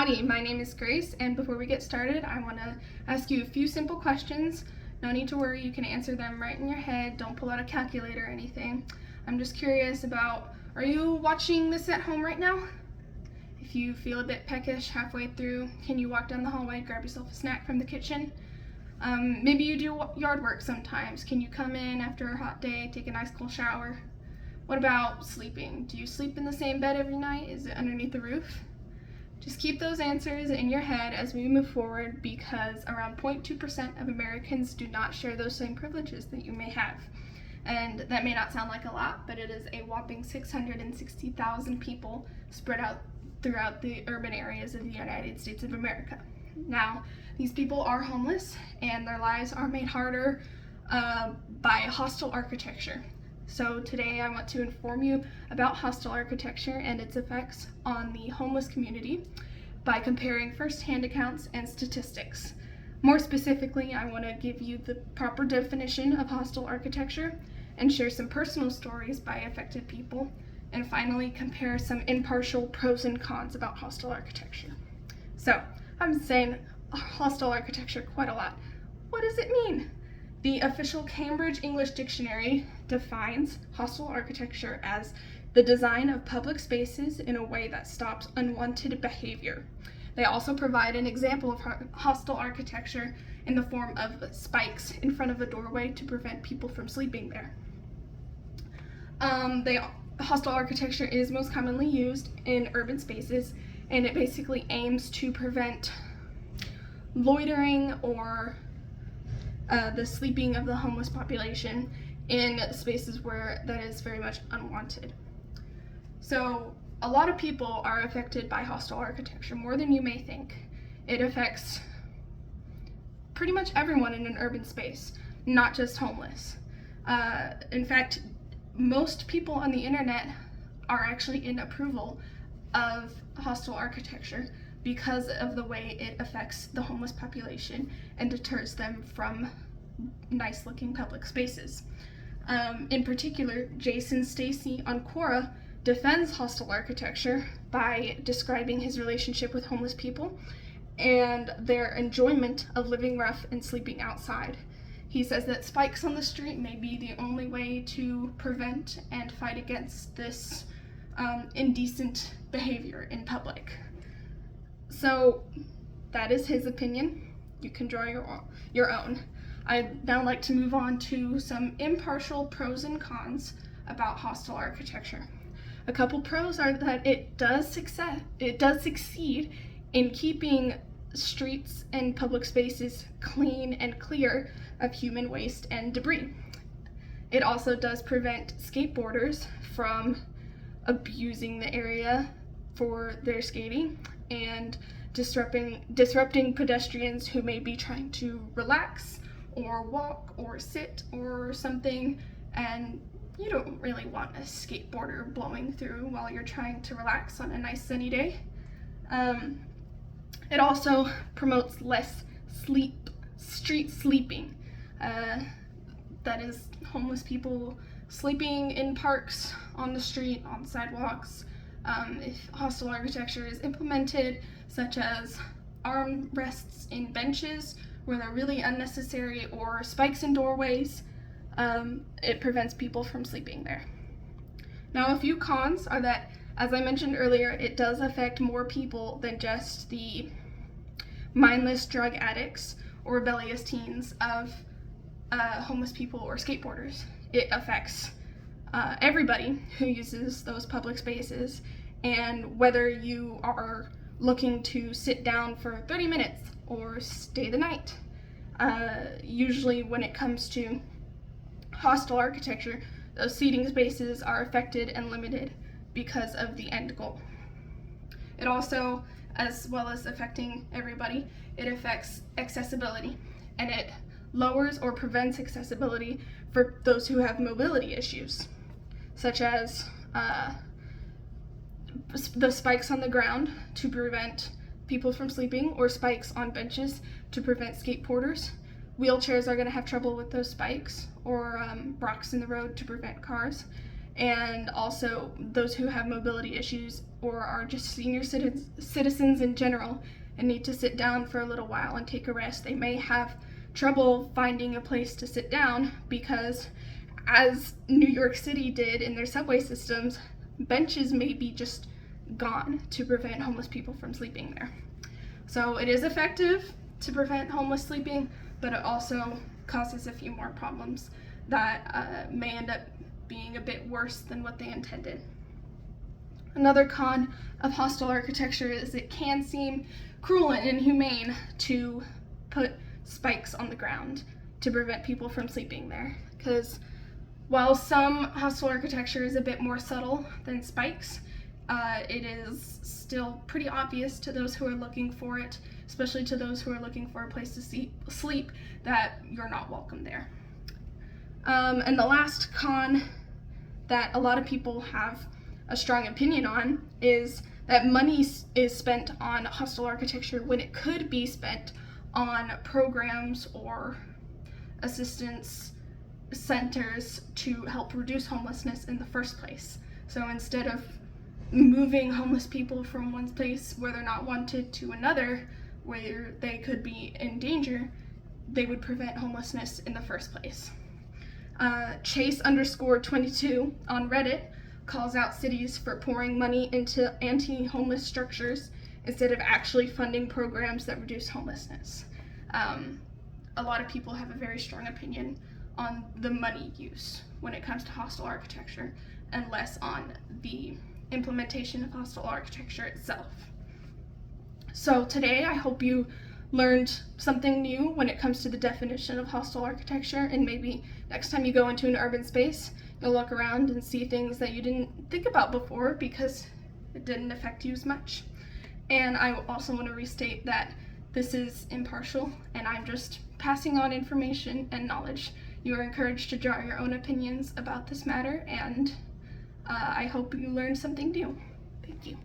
Howdy, my name is Grace, and before we get started, I want to ask you a few simple questions. No need to worry, you can answer them right in your head. Don't pull out a calculator or anything. I'm just curious about, are you watching this at home right now? If you feel a bit peckish halfway through, can you walk down the hallway, grab yourself a snack from the kitchen? Maybe you do yard work sometimes. Can you come in after a hot day, take a nice cold shower? What about sleeping? Do you sleep in the same bed every night? Is it underneath the roof? Just keep those answers in your head as we move forward, because around 0.2% of Americans do not share those same privileges that you may have. And that may not sound like a lot, but it is a whopping 660,000 people spread out throughout the urban areas of the United States of America. Now, these people are homeless, and their lives are made harder by hostile architecture. So today I want to inform you about hostile architecture and its effects on the homeless community by comparing first-hand accounts and statistics. More specifically, I want to give you the proper definition of hostile architecture and share some personal stories by affected people, and finally compare some impartial pros and cons about hostile architecture. So, I'm saying hostile architecture quite a lot. What does it mean? The official Cambridge English Dictionary defines hostile architecture as the design of public spaces in a way that stops unwanted behavior. They also provide an example of hostile architecture in the form of spikes in front of a doorway to prevent people from sleeping there. Hostile architecture is most commonly used in urban spaces, and it basically aims to prevent loitering or the sleeping of the homeless population in spaces where that is very much unwanted. So a lot of people are affected by hostile architecture, more than you may think. It affects pretty much everyone in an urban space, not just homeless. In fact, most people on the internet are actually in approval of hostile architecture because of the way it affects the homeless population and deters them from nice-looking public spaces. In particular, Jason Stacy on Quora defends hostile architecture by describing his relationship with homeless people and their enjoyment of living rough and sleeping outside. He says that spikes on the street may be the only way to prevent and fight against this indecent behavior in public. So that is his opinion. You can draw your own. I'd now like to move on to some impartial pros and cons about hostile architecture. A couple pros are that it does succeed in keeping streets and public spaces clean and clear of human waste and debris. It also does prevent skateboarders from abusing the area for their skating and disrupting pedestrians who may be trying to relax or walk or sit or something, and you don't really want a skateboarder blowing through while you're trying to relax on a nice sunny day. It also promotes less street sleeping. That is homeless people sleeping in parks, on the street, on sidewalks. If hostile architecture is implemented, such as armrests in benches where they're really unnecessary, or spikes in doorways, it prevents people from sleeping there. Now, a few cons are that, as I mentioned earlier, it does affect more people than just the mindless drug addicts or rebellious teens of homeless people or skateboarders. It affects everybody who uses those public spaces, and whether you are looking to sit down for 30 minutes or stay the night. Usually when it comes to hostile architecture, those seating spaces are affected and limited because of the end goal. It also, as well as affecting everybody, it affects accessibility, and it lowers or prevents accessibility for those who have mobility issues, such as the spikes on the ground to prevent people from sleeping, or spikes on benches to prevent skateboarders. Wheelchairs are going to have trouble with those spikes, or rocks in the road to prevent cars. And also those who have mobility issues or are just senior citizens in general and need to sit down for a little while and take a rest. They may have trouble finding a place to sit down because, as New York City did in their subway systems, benches may be just gone to prevent homeless people from sleeping there. So it is effective to prevent homeless sleeping, but it also causes a few more problems that may end up being a bit worse than what they intended. Another con of hostile architecture is it can seem cruel and inhumane to put spikes on the ground to prevent people from sleeping there. Because while some hostile architecture is a bit more subtle than spikes, it is still pretty obvious to those who are looking for it, especially to those who are looking for a place to sleep, that you're not welcome there. And the last con that a lot of people have a strong opinion on is that money is spent on hostile architecture when it could be spent on programs or assistance centers to help reduce homelessness in the first place. So instead of moving homeless people from one place where they're not wanted to another where they could be in danger, they would prevent homelessness in the first place. Chase_22 on Reddit calls out cities for pouring money into anti-homeless structures instead of actually funding programs that reduce homelessness. A lot of people have a very strong opinion on the money use when it comes to hostile architecture and less on the implementation of hostile architecture itself. So today I hope you learned something new when it comes to the definition of hostile architecture, and maybe next time you go into an urban space, you'll look around and see things that you didn't think about before because it didn't affect you as much. And I also want to restate that this is impartial and I'm just passing on information and knowledge. You are encouraged to draw your own opinions about this matter, and I hope you learned something new. Thank you.